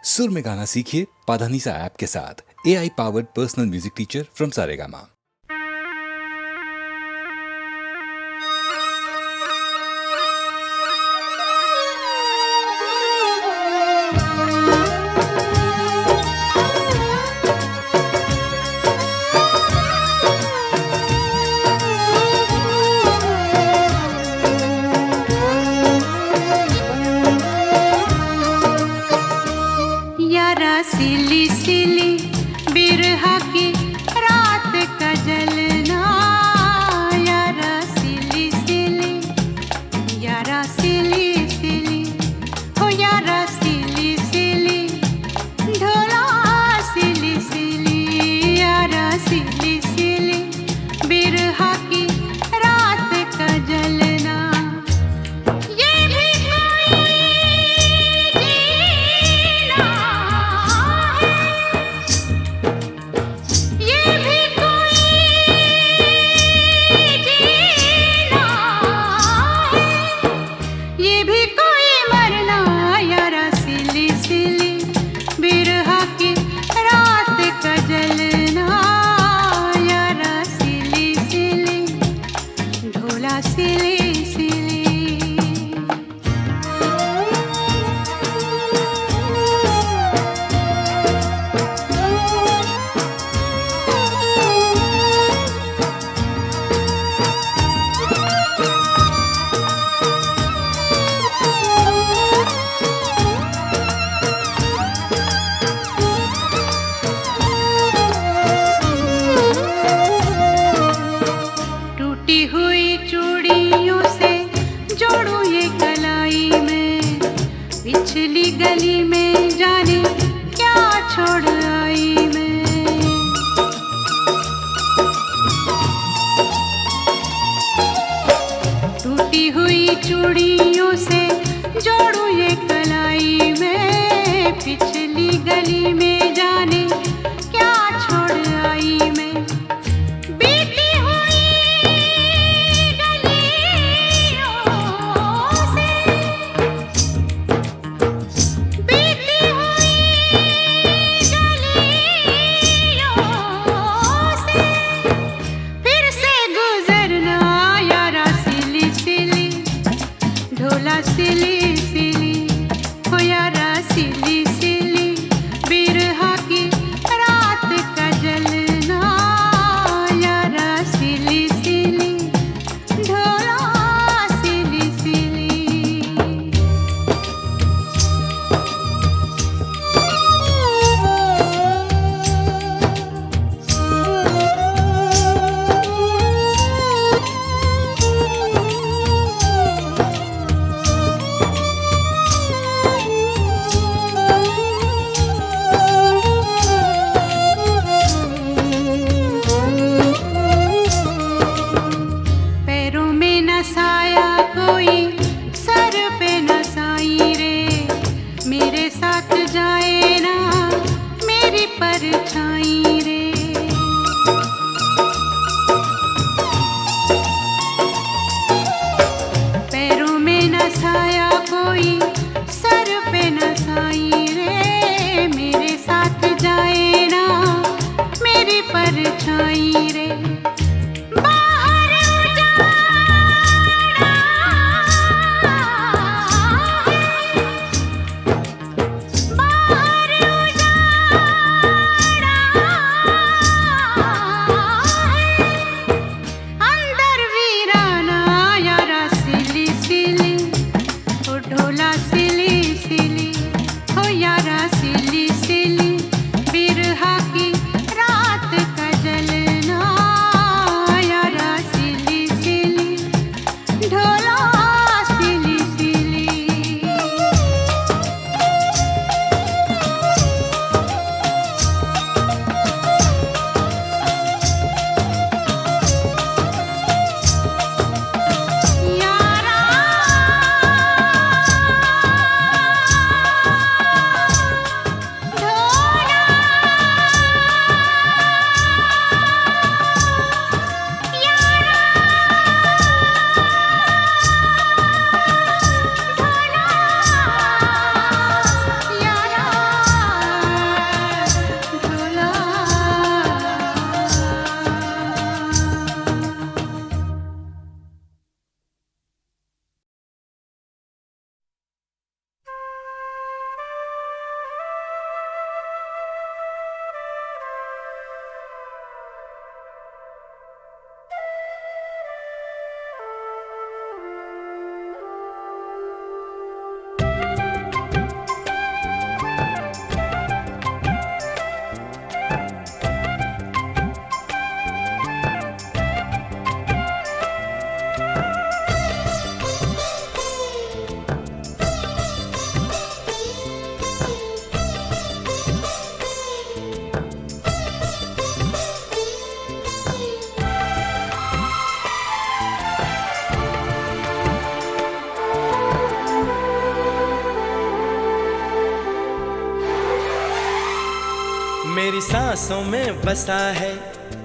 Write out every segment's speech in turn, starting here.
सुर में गाना सीखिए पाधानीसा ऐप के साथ। AI powered personal music teacher from Saregama. सिली सिली बिरहा की रात का जलना, यारा सिली सिली, यारा सिली सिली, हो यारा सिली सिली, ढोला सिली सिली, यारा सिली सिली बिरहा की रात का जलना। पिछली गली में जाने क्या छोड़ आई मैं, टूटी हुई चूड़ियों से जोड़ू ये कलाई में, पिछली गली में जाने क्या छोड़ आई मैं। सिली सिली, हो यारा सिली सिली बिरहा की रात का जलना, यारा सिली सिली, ढोला सिली सिली। साया कोई सर पे न साई रे, मेरे साथ जाए ना मेरी परछाई रे। पैरों में न साया कोई सर पे न साई रे, मेरे साथ जाए ना मेरी परछाई रे। मेरी सांसों में बसा है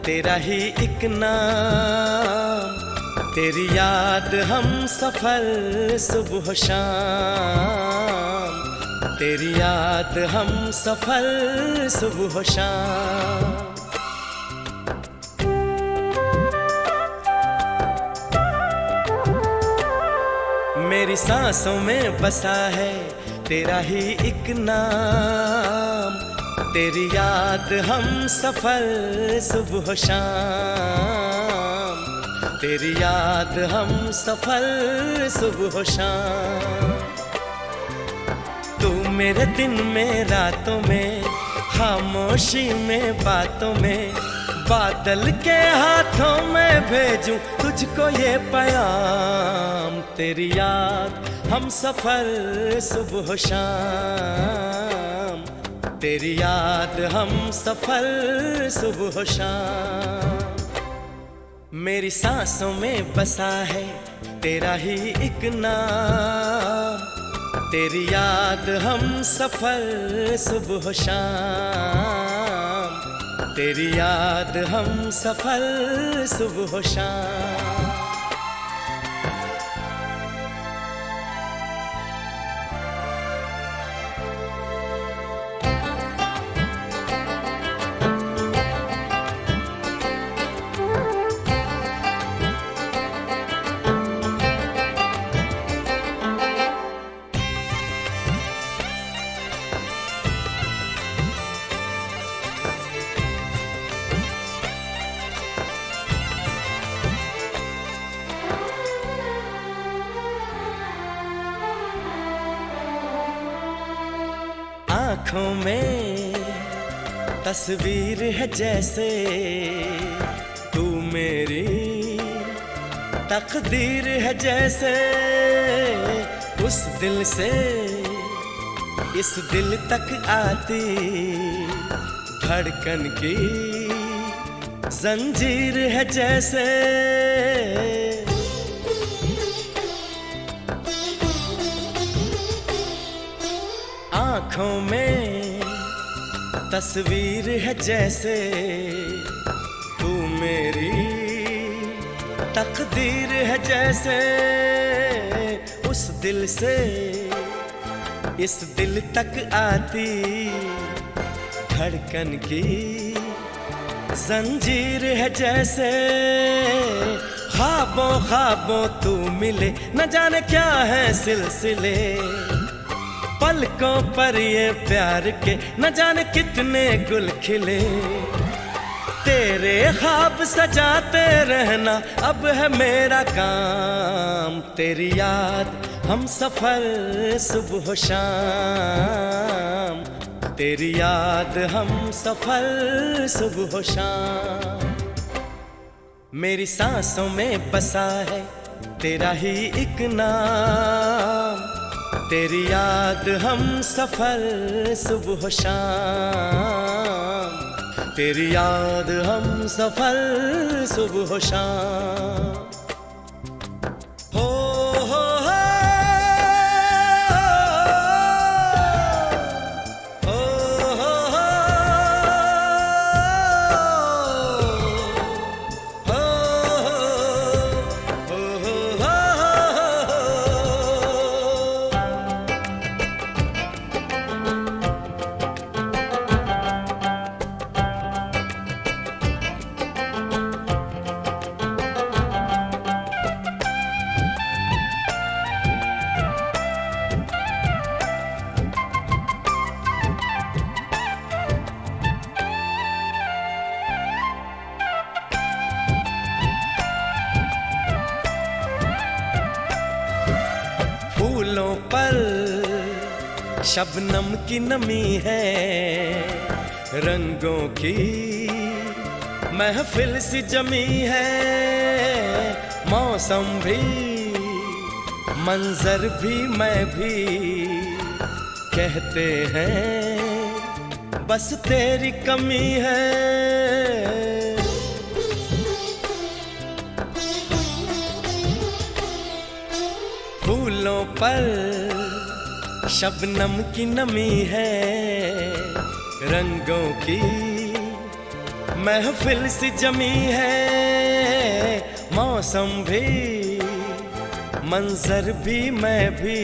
तेरा ही एक नाम, तेरी याद हम सफर सुबह शाम, तेरी याद हम सफर सुबह शाम। मेरी सांसों में बसा है तेरा ही एक नाम, तेरी याद हम सफर सुबह शाम, तेरी याद हम सफर सुबह शाम। तू मेरे दिन में रातों में, खामोशी में बातों में, बादल के हाथों में भेजूं तुझको ये पैगाम, तेरी याद हम सफर सुबह शाम, तेरी याद हम सफर सुबह शाम। मेरी सांसों में बसा है तेरा ही एक नाम, तेरी याद हम सफर सुबह शाम, तेरी याद हम सफर सुबह शाम। आँखों में तस्वीर है जैसे तू मेरी तकदीर है जैसे, उस दिल से इस दिल तक आती धड़कन की जंजीर है जैसे। आँखों में तस्वीर है जैसे तू मेरी तकदीर है जैसे, उस दिल से इस दिल तक आती धड़कन की जंजीर है जैसे। ख्वाबों ख्वाबों तू मिले न जाने क्या है सिलसिले, पलकों पर ये प्यार के न जाने कितने गुल खिले, तेरे ख्वाब सजाते रहना अब है मेरा काम, तेरी याद हम सफर सुबह शाम, तेरी याद हम सफर सुबह शाम। मेरी सांसों में बसा है तेरा ही एक नाम, तेरी याद हम सफर सुबह शाम, तेरी याद हम सफर सुबह शाम। फूलों पर शबनम की नमी है, रंगों की महफिल सी जमी है, मौसम भी मंजर भी मैं भी कहते हैं बस तेरी कमी है। फूलों पर शबनम की नमी है, रंगों की महफिल सी जमी है, मौसम भी मंजर भी मैं भी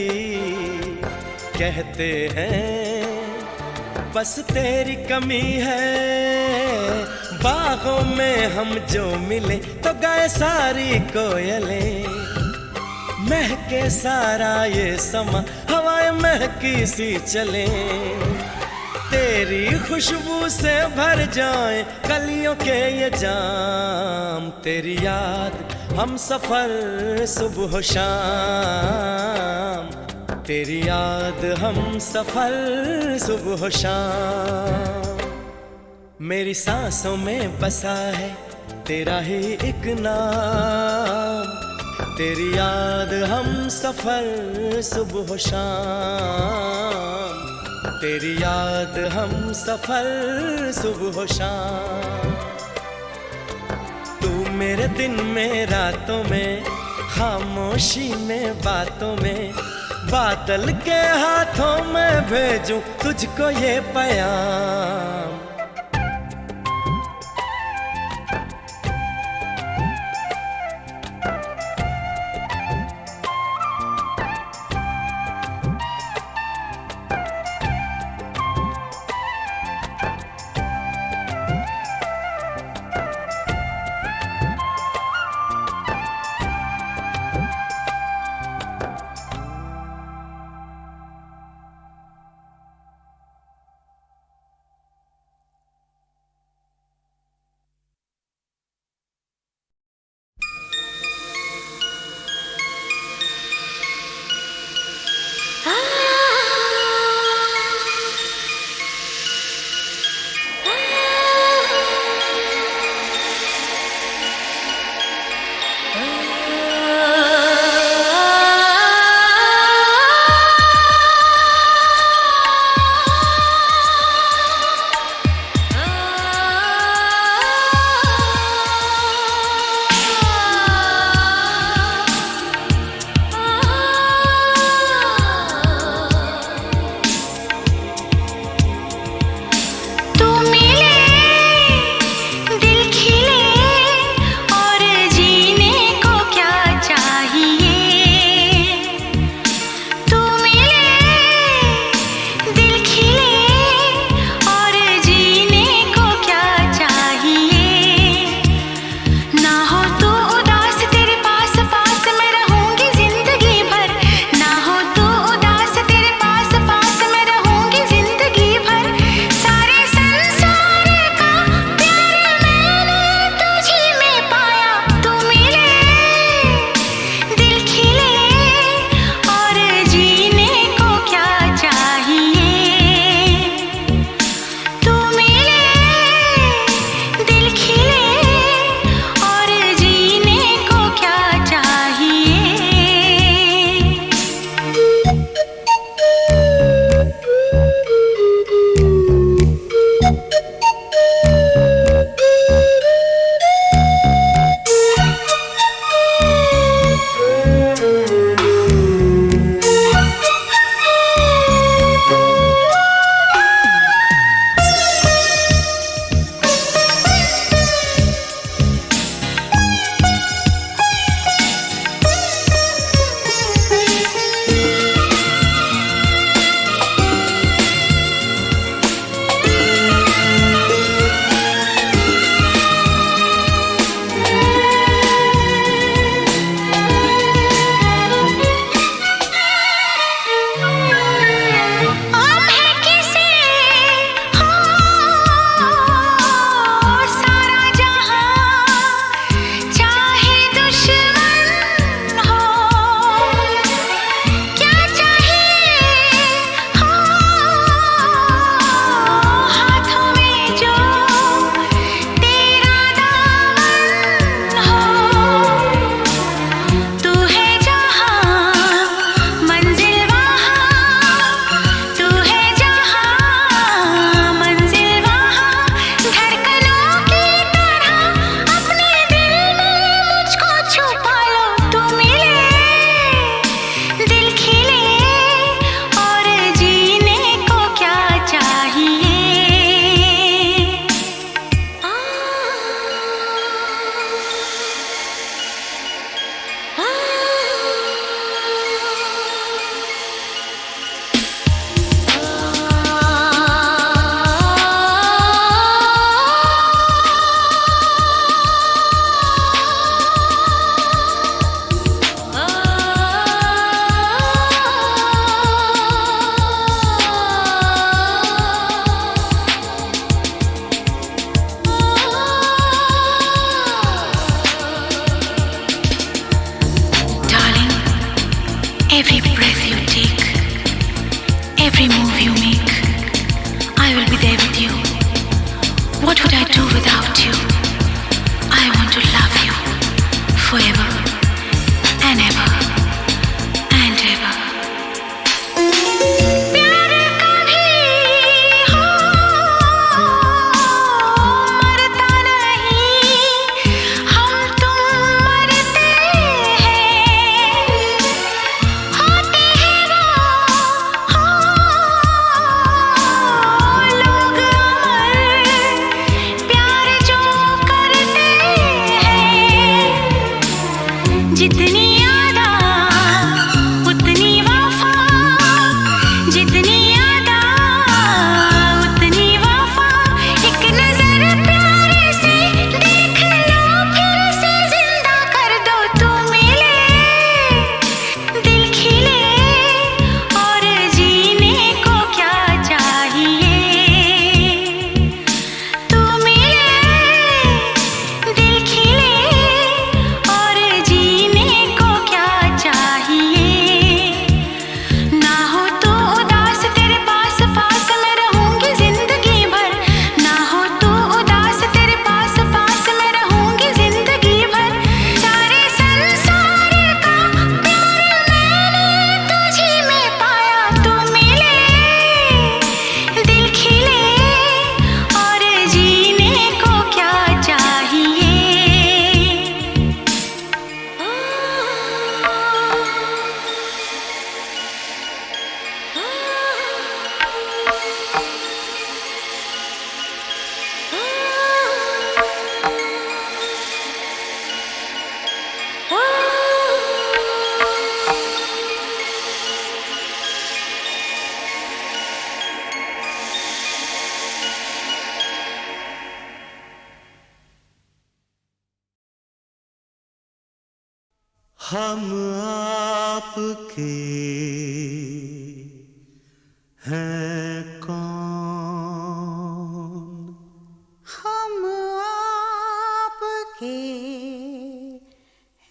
कहते हैं बस तेरी कमी है। बागों में हम जो मिले तो गाए सारी कोयलें, महके सारा ये समा हवाएं महकी सी चले, तेरी खुशबू से भर जाए कलियों के ये जाम। तेरी याद हम सफर सुबह शाम, तेरी याद हम सफर सुबह शाम। मेरी सांसों में बसा है तेरा ही एक नाम, तेरी याद हम सफर सुबह शाम, तेरी याद हम सफर सुबह शाम। तू मेरे दिन में रातों में, खामोशी में बातों में, बादल के हाथों में भेजूं तुझको ये पैगाम। be there with you. What would I do without you? I want to love you forever and ever and ever. प्यार कभी मरता नहीं, हम तुम मरते हैं, होते हैं वो लोग अमर, प्यार जो करते हैं, जितनी यादा उतनी वफा, जितनी यादा उतनी वफा, एक नजर प्यार से देख लो, फिर से जिंदा कर दो, तू मिले दिल खिले, और जीने को क्या चाहिए, तू मिले दिल खिले, और जीने को क्या चाहिए, ना हो तो उदास तेरे पास पास मैं रहूंगी जिंदगी भर, ना हो तो उदास तेरे पास पास मैं रहूंगी जिंदगी भर, सारे संसार का प्यार मैंने तुझी में पाया, तू मिले दिल खिले, और जीने को क्या चाहिए। हम आपके हैं कौन, हम आपके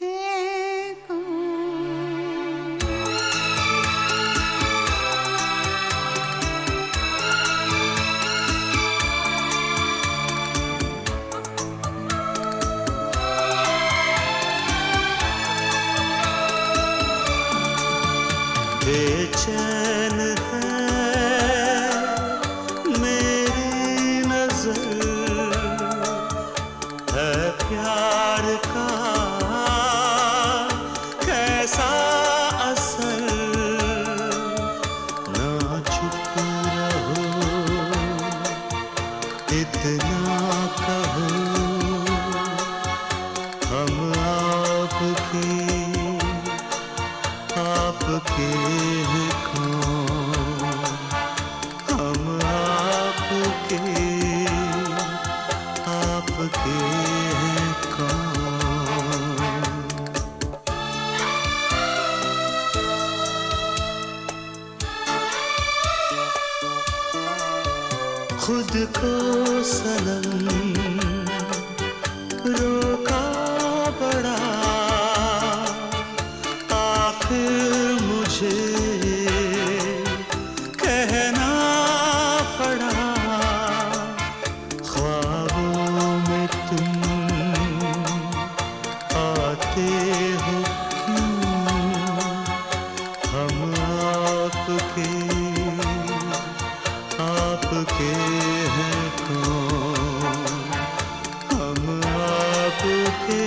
हैं कौन। बेचैन है मेरी नजर, है प्यार का कैसा असर, ना चुप रहो इतना कहो, हम आपके हैं कौन, हम आपके हैं कौन। खुद को सनम रोका बड़ा, आखिर मुझे कहना पड़ा, ख्वाबों में तुम आते हो क्यों, हम आपके हैं कौन, हम आपके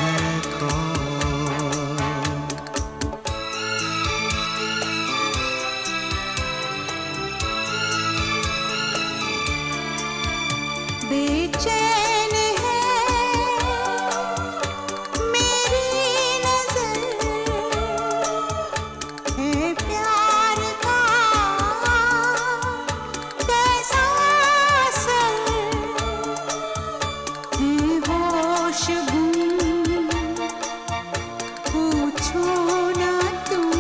हैं कौन। बेचैन है मेरी नजर, है प्यार का कैसा असर, है होश गुम पूछो ना तुम,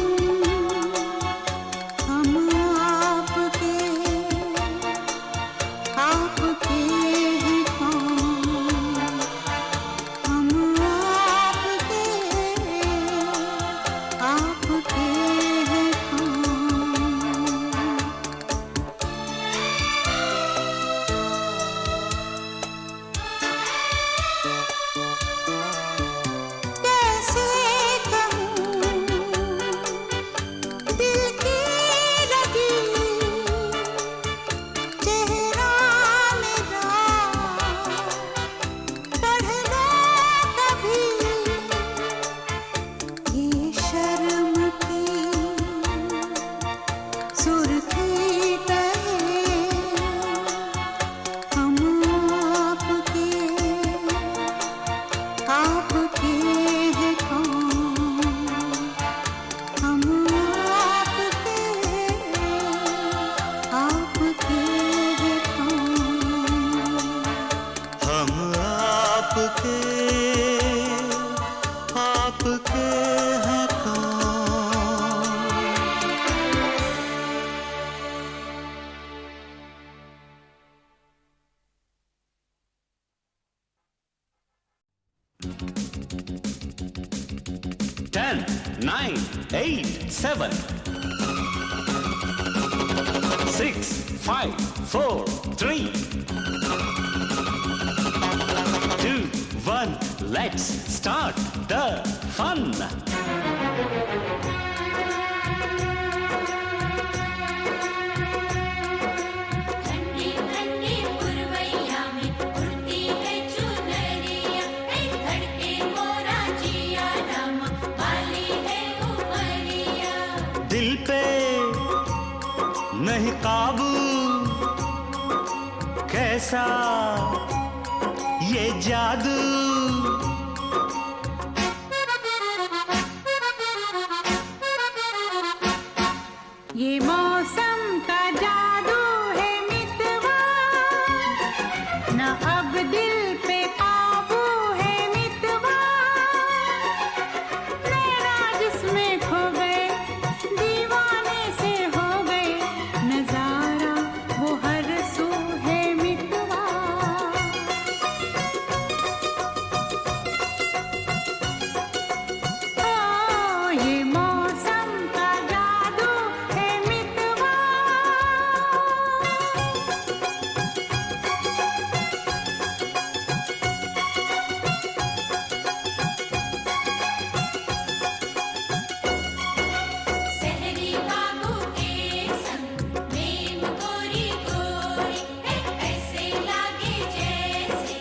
हम आपके हैं कौन। सुर्खी कहे हम आपके हैं कौन, हम आपके हैं कौन, हम आपके हैं कौन। Ten, 9, 8, 7, 6, 5, 4, 3, 2, 1. Let's start the fun. ठंडी ठंडी पुरवैया में उड़ती है चुनरिया, धड़के मोरा जिया रामा, वाली है उमरिया। दिल पे नहीं काबू, कैसा ये जादू, ये मौसम का जादू है मितवा, न अब दिल पे काबू है मितवा, नैना जिसमें खो गए दीवाने से हो गए, नजारा वो हर सू है मितवा। ओ ये मौसम का जादू है मितवा। सहरी बाबू के संग प्रेम गोरी गोरी, ऐसे लागे जैसे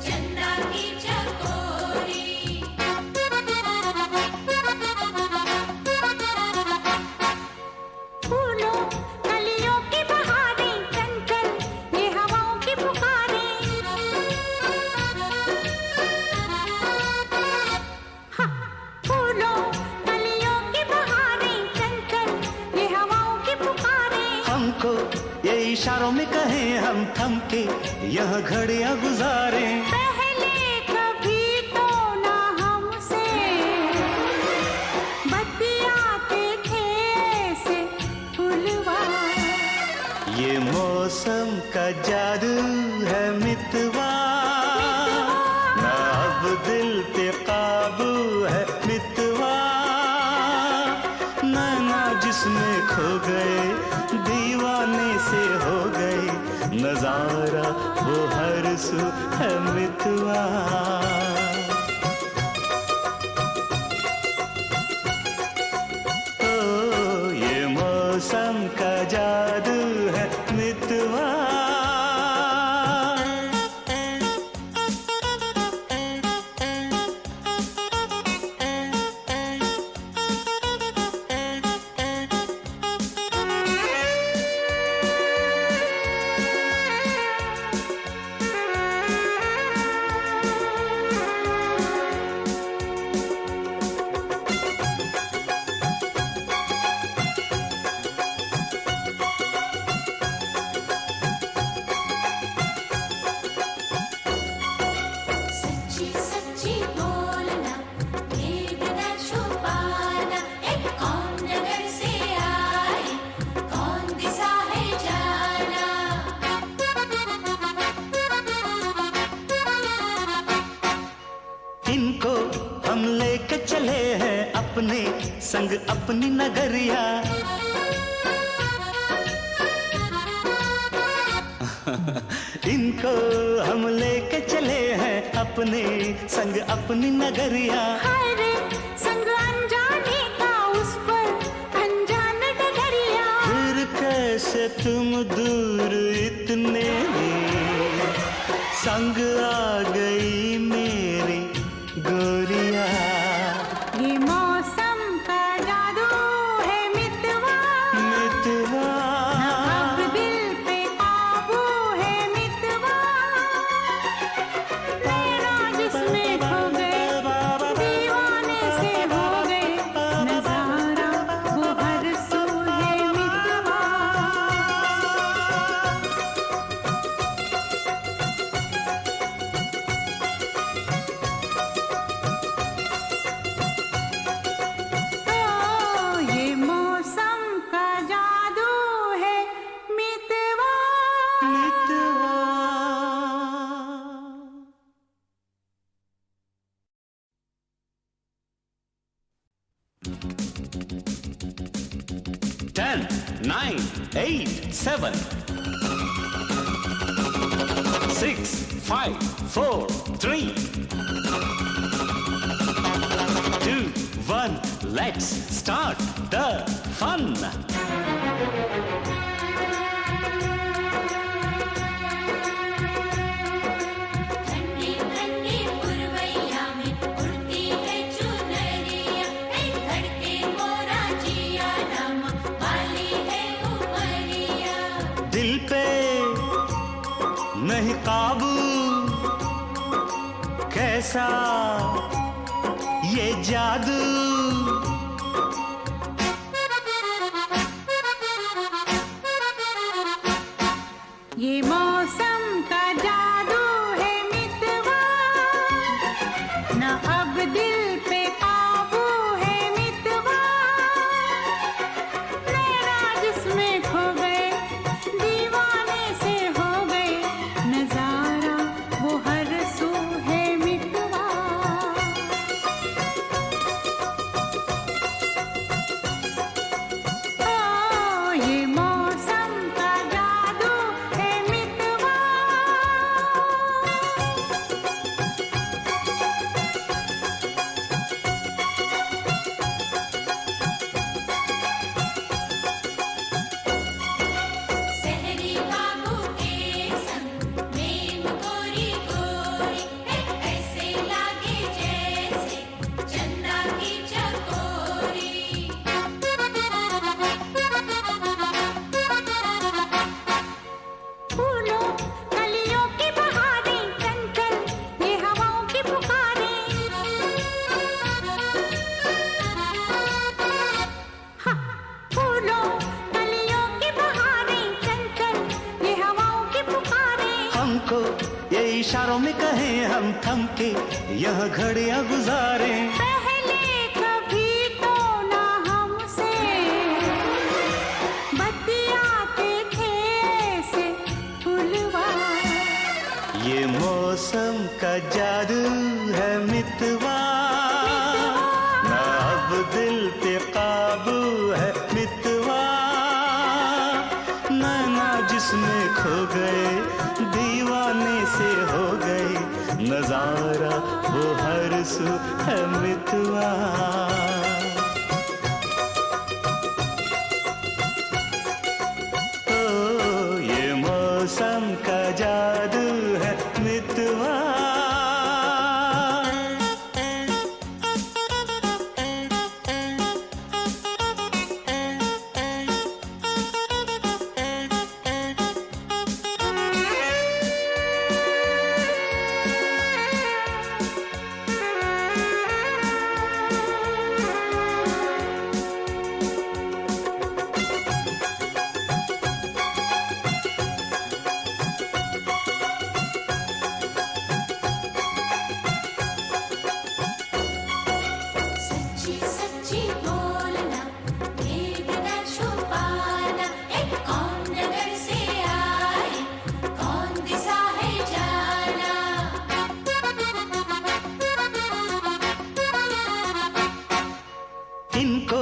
चंदा की चकोरी। फूलों कलियों की बहारें चंचल, ये हवाओं की पुकारें, हाँ, फूलों कलियों की बहारें चंचल, ये हवाओं की पुकारें। हमको ये इशारों में कहें हम थम के यहाँ घड़ियां गुजारें। पहले कभी तो ना हमसे बतियाते थे ऐसे फुलवा। ये मौसम का जादू है मितवा, ना अब दिल पे काबू है मितवा, नैना जिसमें खो गए दीवाने से हो गए, नजारा वो हर सू है मितवा। ओ ये मौसम का जादू है मितवा। सच्ची सच्ची बोलना, भेद न छुपाना, कौन नगर से आए, कौन दिशा है जाना। इनको हम लेके चले हैं अपने संग अपनी नगरिया, इनको हम लेके चले हैं अपने संग अपनी नगरिया। हाय रे संग अनजाने का उस पर अनजान डगरिया, फिर कैसे तुम दूर इतने संग आ गई मेरी गोरिया। ये मौसम का जादू है मितवा, मितवा 8, 7, 6, 5, 4, 3, 2, 1. Let's start the fun. ठंडी ठंडी पुरवैया में उड़ती है चुनरिया, धड़के मोरा जिया रामा वाली है उमरिया। दिल पे नहीं काबू, कैसा ये जादू। ये मौसम का जादू है मितवा, न अब दिल पे काबू है मितवा। नैना जिसमें खो गए, दीवाने से हो गए, नजारा वो हर सू है मितवा। ओ ये मौसम का जादू है मितवा। सहरी बाबू के संग मेम गोरी गोरी, ऐसे लागे जैसे चंदा की चकोरी। फूलों कलियों की बहारें चंचल, ये हवाओं की पुकारें। हाँ, फूलों कलियों की बहारें चंचल, ये हवाओं की पुकारें। हमको ये इशारों में कहें हम थम के यह घड़ियां गुजारें। पहले कभी तो ना हमसे बतियाते थे ऐसे फूलवा। ये मौसम का जादू है मितवा, ना अब दिल पे काबू है मितवा। नैना जिसमें खो गए, दीवाने से हो गए, नजारा वो हर सू है मितवा। ओ ये मौसम का जादू है मितवा। सच्ची सच्ची बोलना, भेद न छुपाना, कौन नगर से आए, कौन दिशा है जाना। इनको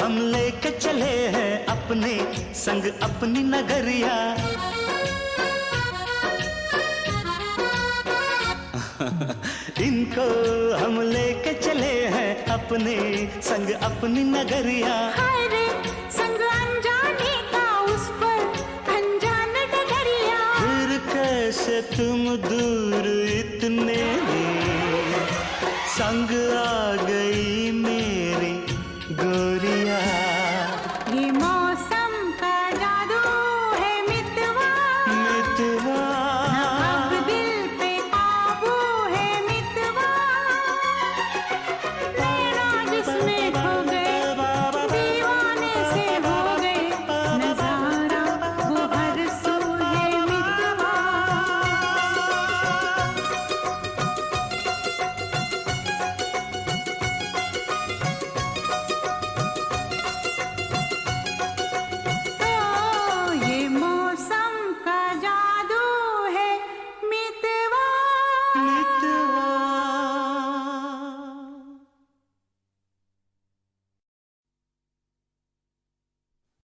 हम लेके चले हैं अपने संग अपनी नगरिया। इनको हम लेके चले हैं अपने संग अपनी नगरिया। हाय रे संग अनजाने का उस पर अनजान डगरिया। फिर कैसे तुम दूर